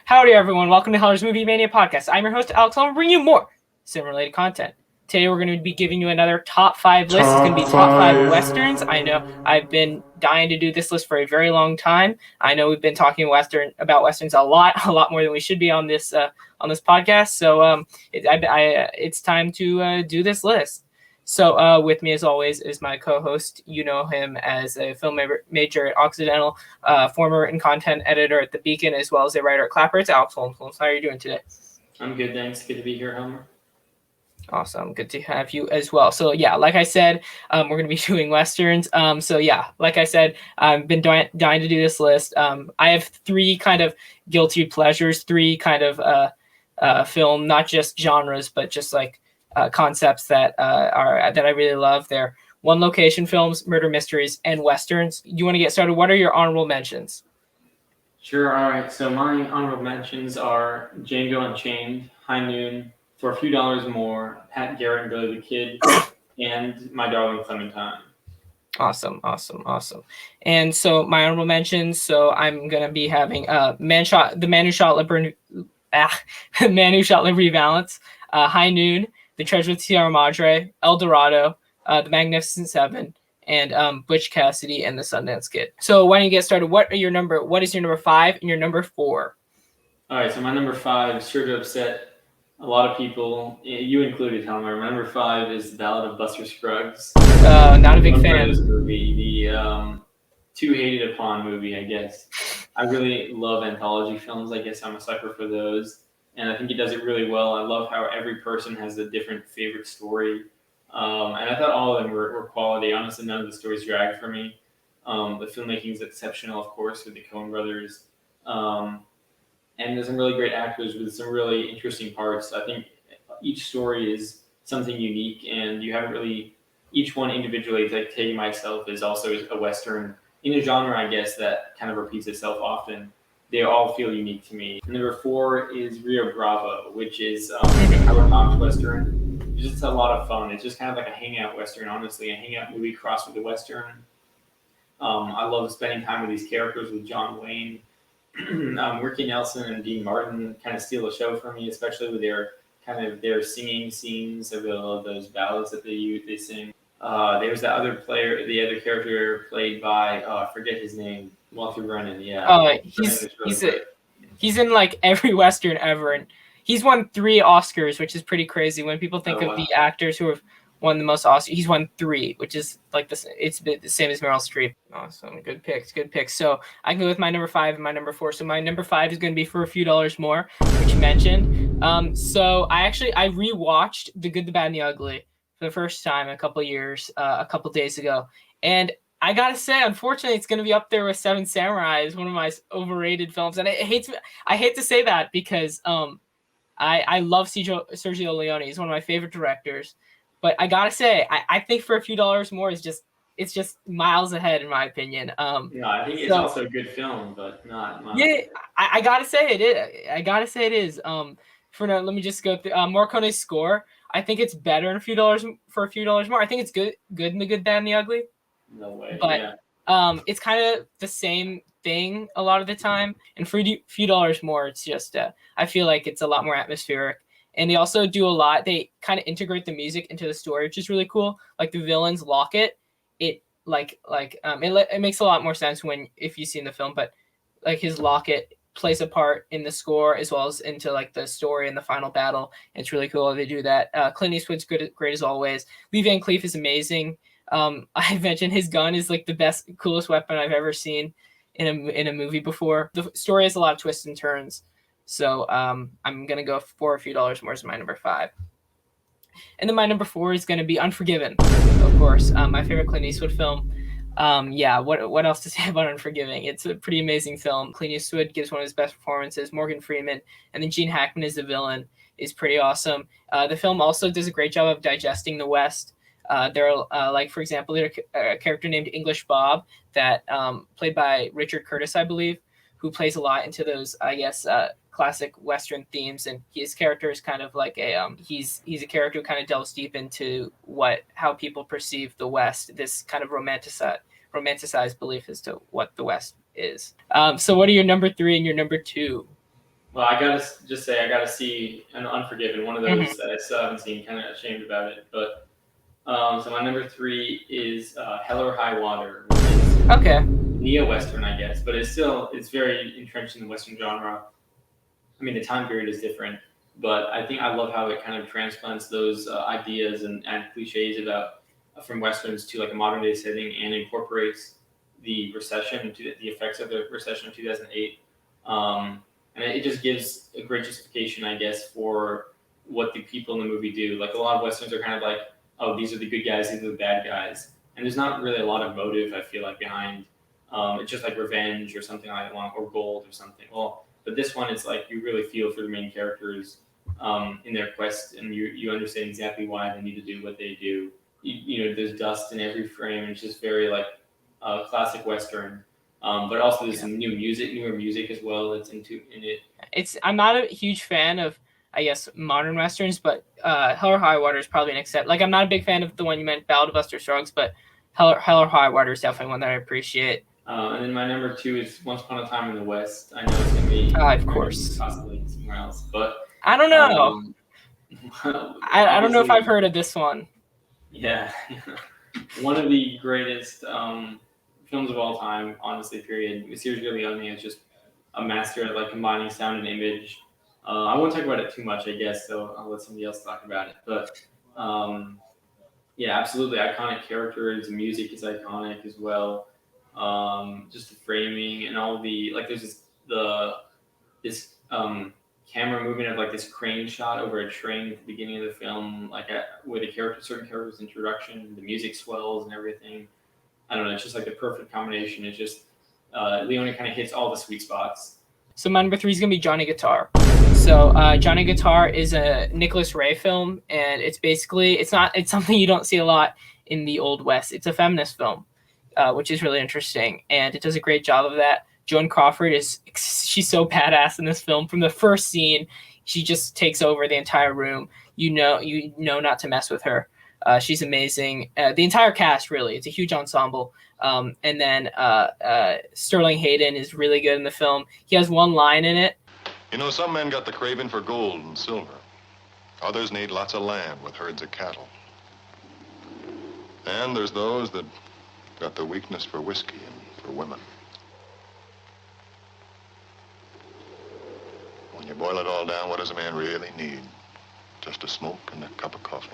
Howdy, everyone. Welcome to Heller's Movie Mania Podcast. I'm your host, Alex Holmes, bringing you more cinema-related content. Today, we're going to be giving you another top 5 list. It's going to be top 5 Westerns. I know I've been dying to do this list for a very long time. I know we've been talking about Westerns a lot more than we should be on this podcast. So it's time to do this list. So with me, as always, is my co-host. You know him as a film major at Occidental, former written content editor at The Beacon, as well as a writer at Clapper. It's Alex Holmes. How are you doing today? I'm good, thanks. Good to be here, Helmer. Awesome. Good to have you as well. So yeah, like I said, we're going to be doing Westerns. So yeah, like I said, I've been dying to do this list. I have 3 kind of guilty pleasures, 3 kind of film, not just genres, but just like concepts that I really love. They're one location films, murder mysteries, and Westerns. You want to get started? What are your honorable mentions? Sure. All right. So my honorable mentions are Django Unchained, High Noon, For a Few Dollars More, Pat Garrett and Billy the Kid, and My Darling Clementine. Awesome. And so my honorable mentions. So I'm gonna be having The Man Who Shot Liberty Valance, High Noon, The Treasure of Sierra Madre, El Dorado, The Magnificent Seven, and Butch Cassidy and the Sundance Kid. So why don't you get started? What is your number 5 and your number 4? All right. So my number 5 is sure to upset a lot of people, you included, Helmer. My number 5 is The Ballad of Buster Scruggs. Not a big fan. This movie, the too hated upon movie, I guess. I really love anthology films. I guess I'm a sucker for those, and I think he does it really well. I love how every person has a different favorite story, and I thought all of them were quality. Honestly, none of the stories dragged for me. The filmmaking is exceptional, of course, with the Coen brothers. And there's some really great actors with some really interesting parts. I think each story is something unique, and you haven't really each one individually. Like Taking Myself is also a Western in a genre, I guess, that kind of repeats itself often. They all feel unique to me. And number 4 is Rio Bravo, which is a Howard Hawks Western. It's just a lot of fun. It's just kind of like a hangout Western, honestly, a hangout movie crossed with a Western. I love spending time with these characters, with John Wayne. Ricky Nelson and Dean Martin kind of steal the show for me, especially with their singing scenes of those ballads that they sing. There's the other character played by I forget his name, Walter Brennan. Yeah. He's in like every Western ever, and he's won 3 Oscars, which is pretty crazy. When people think of the actors who have won the most Oscars, he's won 3, which is like this. It's the same as Meryl Streep. Awesome, good picks. So I can go with my number 5 and my number 4. So my number 5 is going to be For a Few Dollars More, which you mentioned. So I rewatched The Good, the Bad, and the Ugly for the first time in a couple days ago, and I gotta say, unfortunately, it's gonna be up there with Seven Samurai as one of my overrated films, and I hate to say that because I love Sergio Leone. He's one of my favorite directors. But I gotta say, I think For a Few Dollars More is just miles ahead in my opinion. I think it's also a good film, but not. Yeah, I gotta say it is. Let me just go through Morricone's score. I think it's better in For a Few Dollars More. I think it's good in The Good, Bad, and the Ugly. No way. But it's kind of the same thing a lot of the time. And For a Few Dollars More, it's just I feel like it's a lot more atmospheric. And they also do a lot. They kind of integrate the music into the story, which is really cool. Like the villain's locket, it makes a lot more sense if you see in the film. But like his locket plays a part in the score as well as into like the story and the final battle. And it's really cool how they do that. Clint Eastwood's great as always. Lee Van Cleef is amazing. I mentioned his gun is like the coolest weapon I've ever seen in a movie before. The story has a lot of twists and turns. So I'm going to go For a Few Dollars More as my number 5. And then my number 4 is going to be Unforgiven, of course, my favorite Clint Eastwood film. What else to say about Unforgiven? It's a pretty amazing film. Clint Eastwood gives one of his best performances. Morgan Freeman and then Gene Hackman as the villain is pretty awesome. The film also does a great job of digesting the West. There are, for example, there's a character named English Bob that played by Richard Curtis, I believe, who plays a lot into those, I guess, classic Western themes, and his character is kind of like he's a character who kind of delves deep into how people perceive the West, this kind of romanticized belief as to what the West is. So what are your number 3 and your number 2? Well, I gotta just say I gotta see an Unforgiven, one of Hmm. those that I still haven't seen. Kind of ashamed about it, but so my number three is Hell or High Water, which is Okay. neo-western, I guess, but it's very entrenched in the western genre. I mean, the time period is different, but I think I love how it kind of transplants those ideas and cliches about from westerns to like a modern day setting and incorporates the recession to the effects of the recession of 2008. And it just gives a great justification, I guess, for what the people in the movie do. Like a lot of westerns are kind of like, oh, these are the good guys, these are the bad guys, and there's not really a lot of motive I feel like behind. It's just like revenge or something like that, or gold or something. Well, but this one, it's like you really feel for the main characters in their quest, and you understand exactly why they need to do what they do. There's dust in every frame. It's just very like classic western. But also there's Yeah. some newer music as well that's in it. I'm not a huge fan of, I guess, modern westerns, but Hell or High Water is probably an except. Like I'm not a big fan of the one you meant, Ballad of Buster Scruggs, but Hell or High Water is definitely one that I appreciate. And then my number two is Once Upon a Time in the West. I know it's gonna be Of random, course. possibly somewhere else, but I don't know. um, I don't know if I've obviously, heard of this one. yeah, one of the greatest films of all time, honestly. Period. Sergio Leone is just a master at like combining sound and image. I won't talk about it too much, I guess, so I'll let somebody else talk about it. But um, yeah, absolutely iconic characters. The music is iconic as well. Just the framing and all the like. There's this camera movement of like this crane shot over a train at the beginning of the film, like where certain characters' introduction, the music swells and everything. I don't know. It's just like the perfect combination. It's just Leone kind of hits all the sweet spots. So my number three is gonna be Johnny Guitar. So Johnny Guitar is a Nicholas Ray film, and it's something you don't see a lot in the Old West. It's a feminist film, which is really interesting, and it does a great job of that. Joan Crawford she's so badass in this film. From the first scene, she just takes over the entire room. You know not to mess with her. She's amazing. The entire cast, really, it's a huge ensemble. And then Sterling Hayden is really good in the film. He has one line in it. You know, some men got the craving for gold and silver. Others need lots of land with herds of cattle. And there's those that got the weakness for whiskey and for women. When you boil it all down, what does a man really need? Just a smoke and a cup of coffee.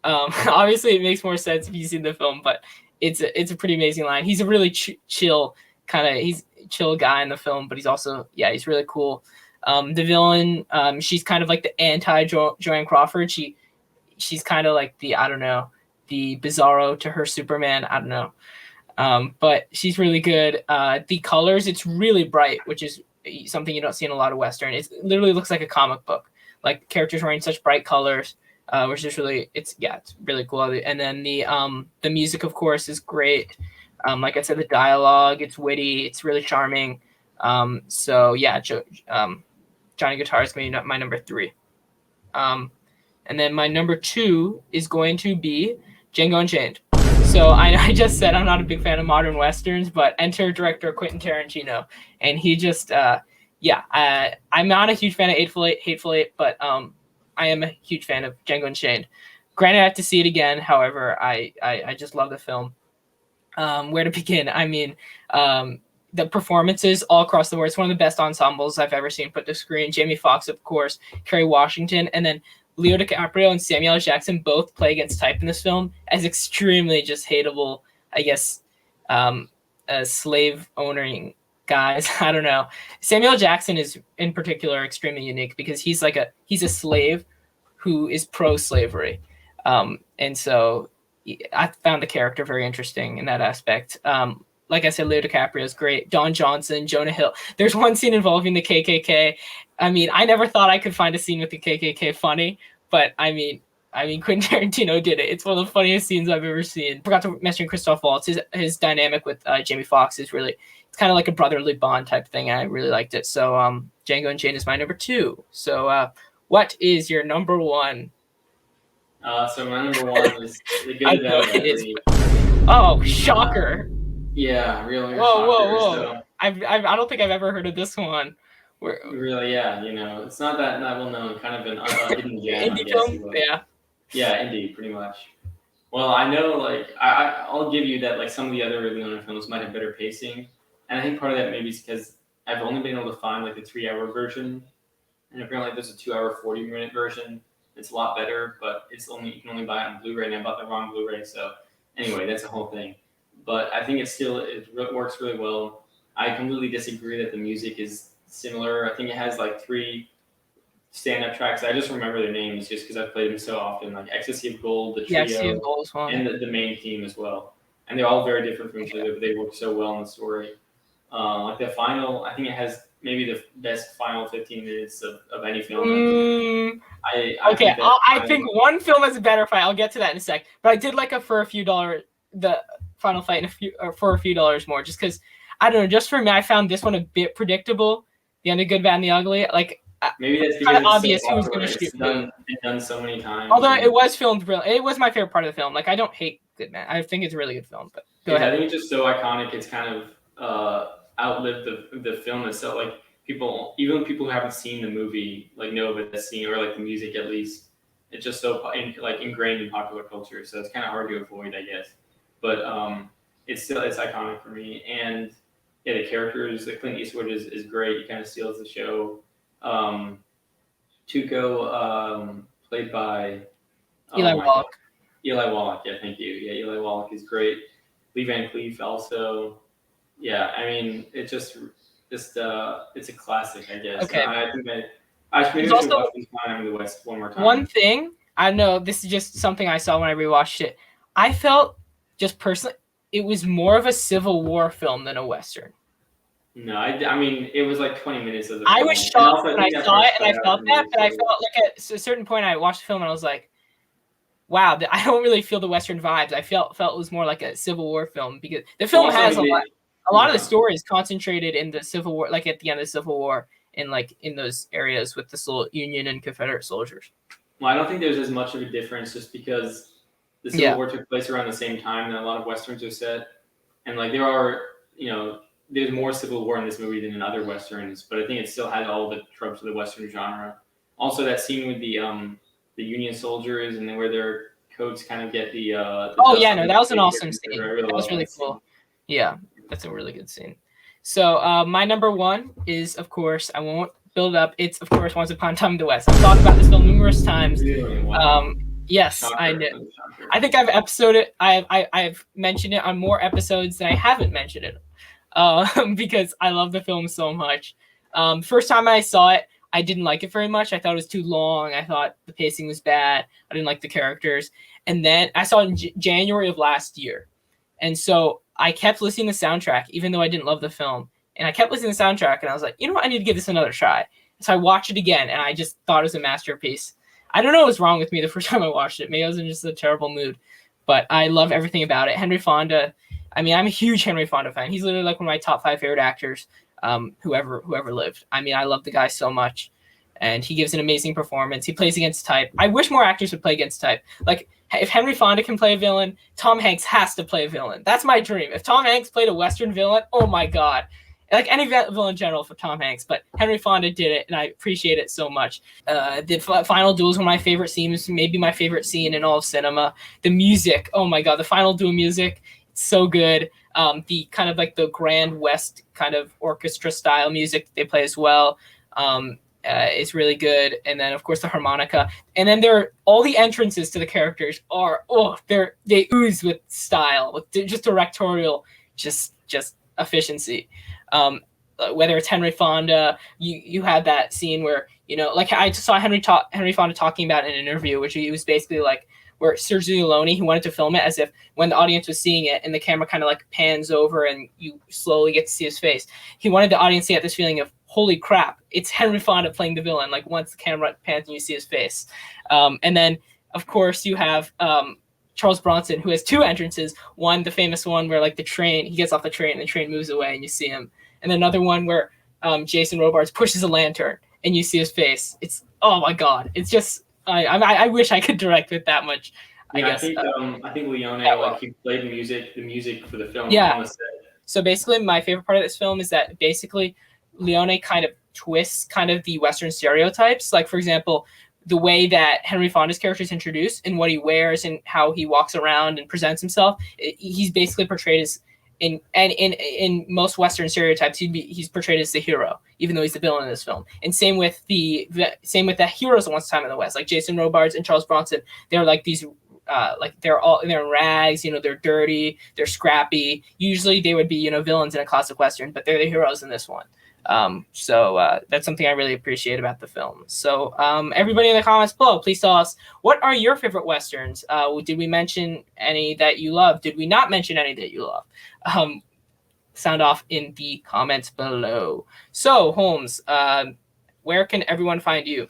Obviously, it makes more sense if you've seen the film, but it's a pretty amazing line. He's a really chill he's a chill guy in the film, but he's really cool. The villain, she's kind of like the anti Joanne Crawford. She's kind of like the, I don't know, the Bizarro to her Superman. I don't know. But she's really good. The colors, it's really bright, which is something you don't see in a lot of Western. It literally looks like a comic book. Like characters wearing such bright colors, which is it's really cool. And then the music, of course, is great. Like I said, the dialogue, it's witty, it's really charming. So yeah, Johnny Guitar is going to be my number three. And then my number two is going to be Django Unchained. So I just said I'm not a big fan of modern westerns, but enter director Quentin Tarantino, and he just I'm not a huge fan of Hateful Eight, but I am a huge fan of Django Unchained. Granted, I have to see it again. However, I just love the film. Where to begin? I mean, the performances all across the board. It's one of the best ensembles I've ever seen put to screen. Jamie Foxx, of course, Kerry Washington, and then Leo DiCaprio and Samuel L. Jackson both play against type in this film as extremely just hateable, I guess, slave owning guys. I don't know. Samuel L. Jackson is in particular extremely unique because he's a slave who is pro-slavery. And so I found the character very interesting in that aspect. Like I said, Leo DiCaprio is great. Don Johnson, Jonah Hill. There's one scene involving the KKK. I mean, I never thought I could find a scene with the KKK funny, but I mean, Quentin Tarantino did it. It's one of the funniest scenes I've ever seen. Forgot to mention Christoph Waltz. His dynamic with Jamie Foxx is really, it's kind of like a brotherly bond type thing. I really liked it. So Django Unchained is my number two. So what is your number one? So my number one is The Good, Bad, and Ugly. Oh, shocker. Yeah, really. Whoa. So, I don't think I've ever heard of this one. Really, yeah. It's not that not well known. Kind of a hidden gem, I Indie guess. film, yeah. Yeah, indie, pretty much. Well, I know, like, I'll give you that, like, some of the other Leone films might have better pacing, and I think part of that maybe is because I've only been able to find, like, the 3-hour version, and apparently there's a 2-hour, 40-minute version. It's a lot better, but you can only buy it on Blu-ray, and I bought the wrong Blu-ray, so anyway, that's the whole thing. But I think it works really well. I completely disagree that the music is similar. I think it has, like, 3 stand-up tracks. I just remember their names just because I've played them so often, like Ecstasy of Gold, the Yeah, trio, Steve Gold's one. and the main theme as well. And they're all very different from each other, but they work so well in the story. Like the final, I think it has maybe the best final 15 minutes of any film. I think one film has a better fight. I'll get to that in a sec. But I did like for a few dollars the final fight for a few dollars more, just because I don't know. Just for me, I found this one a bit predictable. The End of Good, Bad, and the Ugly. Like maybe that's kind of obvious who was going to shoot. It's done so many times. Although it was filmed brilliant. It was my favorite part of the film. Like I don't hate Good Man. I think it's a really good film. But go ahead. I think it's just so iconic. It's kind of outlived the film itself. Like even people who haven't seen the movie like know about the scene or like the music at least. It's just so ingrained in popular culture, so it's kind of hard to avoid, I guess. But it's iconic for me, and yeah, the characters, the Clint Eastwood is great. He kind of steals the show. Tuco, played by Eli Wallach. Eli Wallach, yeah, thank you. Yeah, Eli Wallach is great. Lee Van Cleef also. Yeah, I mean, it's just it's a classic, I guess. Okay. I think I should watch this Time in the West one more time. One thing, I know this is just something I saw when I rewatched it. I felt, just personally, it was more of a Civil War film than a Western. No, I mean, it was like 20 minutes of the film. I was shocked when I saw it, and I felt that, but I felt like at a certain point I watched the film and I was like, wow, I don't really feel the Western vibes. I felt it was more like a Civil War film, because the film has a lot of the story is concentrated in the Civil War, like at the end of the Civil War, and like in those areas with the Union and Confederate soldiers. Well, I don't think there's as much of a difference just because the Civil War took place around the same time that a lot of Westerns are set. And like there are, there's more Civil War in this movie than in other Westerns, but I think it still has all the tropes of the Western genre. Also, that scene with the Union soldiers and then where their coats kind of get the that was an awesome scene. That was really cool. Yeah, that's a really good scene. So my number one is, of course, I won't build it up. It's, of course, Once Upon a Time in the West. I've talked about this film numerous times. Really? Wow. Yes, I know. I think I've mentioned it on more episodes than I haven't mentioned it, because I love the film so much. First time I saw it, I didn't like it very much. I thought it was too long. I thought the pacing was bad. I didn't like the characters. And then I saw it in January of last year. And so I kept listening to the soundtrack, even though I didn't love the film. And I kept listening to the soundtrack, and I was like, you know what? I need to give this another try. So I watched it again, and I just thought it was a masterpiece. I don't know what was wrong with me the first time I watched it. Maybe I was in just a terrible mood. But I love everything about it. Henry Fonda, I mean, I'm a huge Henry Fonda fan. He's literally like one of my top 5 favorite actors, whoever lived. I mean, I love the guy so much. And he gives an amazing performance. He plays against type. I wish more actors would play against type. Like, if Henry Fonda can play a villain, Tom Hanks has to play a villain. That's my dream. If Tom Hanks played a Western villain, oh my God. Like any villain in general for Tom Hanks, but Henry Fonda did it, and I appreciate it so much. The final duel is one of my favorite scenes, maybe my favorite scene in all of cinema. The music, oh my God, the final duel music, it's so good. The kind of like the Grand West kind of orchestra style music that they play as well. Is really good. And then of course the harmonica. And then all the entrances to the characters are, they ooze with style, with just directorial, just efficiency. Whether it's Henry Fonda, you had that scene where, like I saw Henry Fonda talking about in an interview, which he was basically like, where Sergio Leone, he wanted to film it as if when the audience was seeing it and the camera kind of like pans over and you slowly get to see his face. He wanted the audience to get this feeling of, holy crap, it's Henry Fonda playing the villain. Like once the camera pans and you see his face. And then of course you have Charles Bronson, who has 2 entrances. One, the famous one where like he gets off the train and the train moves away and you see him. And then another one where Jason Robards pushes a lantern and you see his face. It's, oh my God. It's just, I wish I could direct with that much. I guess. I think Leone, he played the music for the film. Yeah. So basically my favorite part of this film is that basically Leone kind of twists kind of the Western stereotypes. Like, for example, the way that Henry Fonda's character is introduced and what he wears and how he walks around and presents himself. He's basically portrayed as in most Western stereotypes, he's portrayed as the hero, even though he's the villain in this film. And same with the heroes of Once Time in the West, like Jason Robards and Charles Bronson. They're like these, they're in rags, they're dirty, they're scrappy. Usually they would be, villains in a classic Western, but they're the heroes in this one. So that's something I really appreciate about the film. So everybody in the comments below, please tell us, what are your favorite Westerns? Did we mention any that you love? Did we not mention any that you love? Sound off in the comments below. So Holmes, where can everyone find you?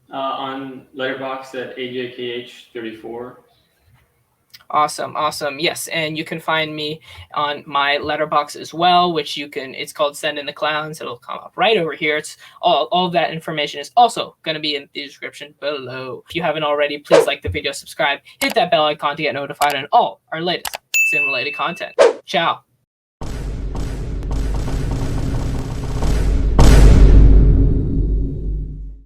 On Letterboxd at AJKH34. Awesome. Yes, and you can find me on my Letterboxd as well, which it's called Send in the Clowns. It'll come up right over here. It's all of that information is also going to be in the description below. If you haven't already, please like the video, subscribe, hit that bell icon to get notified on all our latest cinema-related content. Ciao.